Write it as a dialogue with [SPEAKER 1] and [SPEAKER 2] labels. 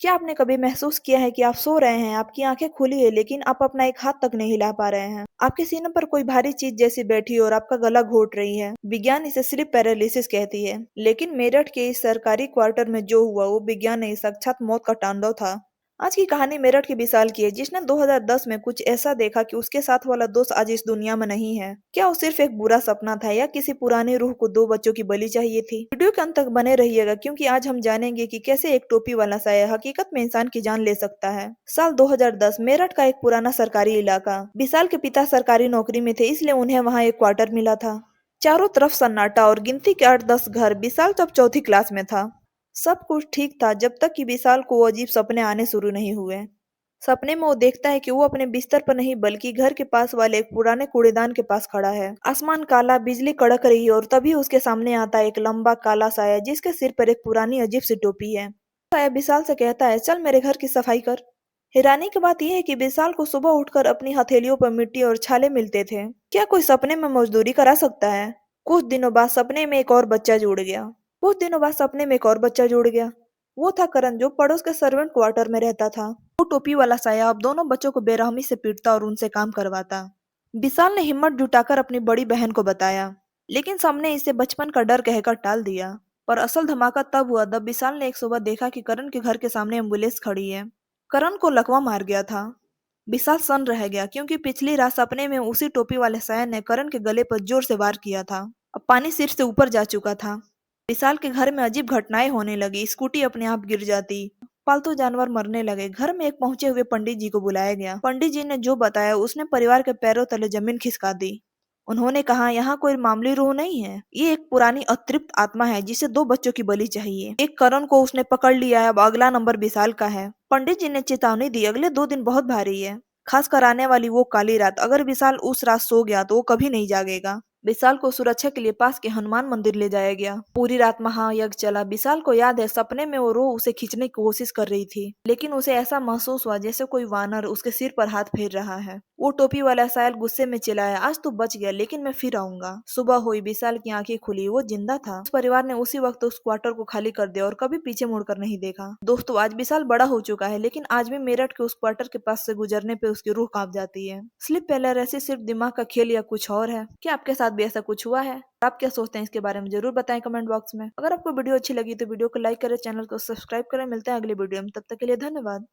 [SPEAKER 1] क्या आपने कभी महसूस किया है कि आप सो रहे हैं, आपकी आंखें खुली है लेकिन आप अपना एक हाथ तक नहीं हिला पा रहे हैं? आपके सीने पर कोई भारी चीज जैसी बैठी है और आपका गला घोट रही है। विज्ञान इसे स्लीप पैरालिसिस कहती है। लेकिन मेरठ के इस सरकारी क्वार्टर में जो हुआ वो विज्ञान नहीं, साक्षात मौत का तांडव था। आज की कहानी मेरठ के विशाल की है, जिसने 2010 में कुछ ऐसा देखा कि उसके साथ वाला दोस्त आज इस दुनिया में नहीं है। क्या वो सिर्फ एक बुरा सपना था या किसी पुरानी रूह को दो बच्चों की बलि चाहिए थी? वीडियो के अंत तक बने रहिएगा, क्योंकि आज हम जानेंगे कि कैसे एक टोपी वाला साया हकीकत में इंसान की जान ले सकता है। साल 2010, मेरठ का एक पुराना सरकारी इलाका। विशाल के पिता सरकारी नौकरी में थे, इसलिए उन्हें वहाँ एक क्वार्टर मिला था। चारों तरफ सन्नाटा और गिनती के 8-10 घर। विशाल तब चौथी क्लास में था। सब कुछ ठीक था जब तक कि विशाल को वो अजीब सपने आने शुरू नहीं हुए। सपने में वो देखता है कि वो अपने बिस्तर पर नहीं बल्कि घर के पास वाले एक पुराने कूड़ेदान के पास खड़ा है। आसमान काला, बिजली कड़क रही है और तभी उसके सामने आता है एक लंबा काला साया, जिसके सिर पर एक पुरानी अजीब सी टोपी है। साया विशाल से कहता है, चल मेरे घर की सफाई कर। हैरानी की बात यह है कि विशाल को सुबह उठकर अपनी हथेलियों पर मिट्टी और छाले मिलते थे। क्या कोई सपने में मजदूरी करा सकता है? कुछ दिनों बाद सपने में एक और बच्चा जुड़ गया। कुछ दिनों बाद सपने में एक और बच्चा जुड़ गया। वो था करण, जो पड़ोस के सर्वेंट क्वार्टर में रहता था। वो टोपी वाला साया अब दोनों बच्चों को बेरहमी से पीटता और उनसे काम करवाता। विशाल ने हिम्मत जुटाकर अपनी बड़ी बहन को बताया, लेकिन सबने इसे बचपन का डर कहकर टाल दिया। पर असल धमाका तब हुआ जब विशाल ने एक सुबह देखा कि करण के घर के सामने एम्बुलेंस खड़ी है। करण को लकवा मार गया था। विशाल सन्न रह गया, क्योंकि पिछली रात सपने में उसी टोपी वाले साया ने करण के गले पर जोर से वार किया था। अब पानी सिर से ऊपर जा चुका था। विशाल के घर में अजीब घटनाएं होने लगी। स्कूटी अपने आप गिर जाती, पालतू जानवर मरने लगे। घर में एक पहुंचे हुए पंडित जी को बुलाया गया। पंडित जी ने जो बताया उसने परिवार के पैरों तले जमीन खिसका दी। उन्होंने कहा, यहाँ कोई मामूली रूह नहीं है, ये एक पुरानी अतृप्त आत्मा है जिसे दो बच्चों की बलि चाहिए। एक करण को उसने पकड़ लिया है, अब अगला नंबर विशाल का है। पंडित जी ने चेतावनी दी, अगले 2 दिन बहुत भारी है, खास कर आने वाली वो काली रात। अगर विशाल उस रात सो गया तो वो कभी नहीं जागेगा। विशाल को सुरक्षा के लिए पास के हनुमान मंदिर ले जाया गया। पूरी रात महायज्ञ चला। विशाल को याद है, सपने में वो रोह उसे खींचने की कोशिश कर रही थी, लेकिन उसे ऐसा महसूस हुआ जैसे कोई वानर उसके सिर पर हाथ फेर रहा है। वो टोपी वाला सायल गुस्से में चिल्लाया, आज तू बच गया, लेकिन मैं फिर आऊंगा। सुबह हुई, विशाल की आंखें खुली, वो जिंदा था। उस परिवार ने उसी वक्त उस क्वार्टर को खाली कर दिया और कभी पीछे मुड़कर नहीं देखा। दोस्तों, आज विशाल बड़ा हो चुका है, लेकिन आज भी मेरठ के उस क्वार्टर के पास से गुजरने पे उसकी रूह कांप जाती है। स्लीप पैरालिसिस सिर्फ दिमाग का खेल या कुछ और है? क्या आपके साथ भी ऐसा कुछ हुआ है? आप क्या सोचते हैं इसके बारे में जरूर बताएं कमेंट बॉक्स में। अगर आपको वीडियो अच्छी लगी तो वीडियो को लाइक करें, चैनल को सब्सक्राइब करें। मिलते हैं अगली वीडियो में, तब तक के लिए धन्यवाद।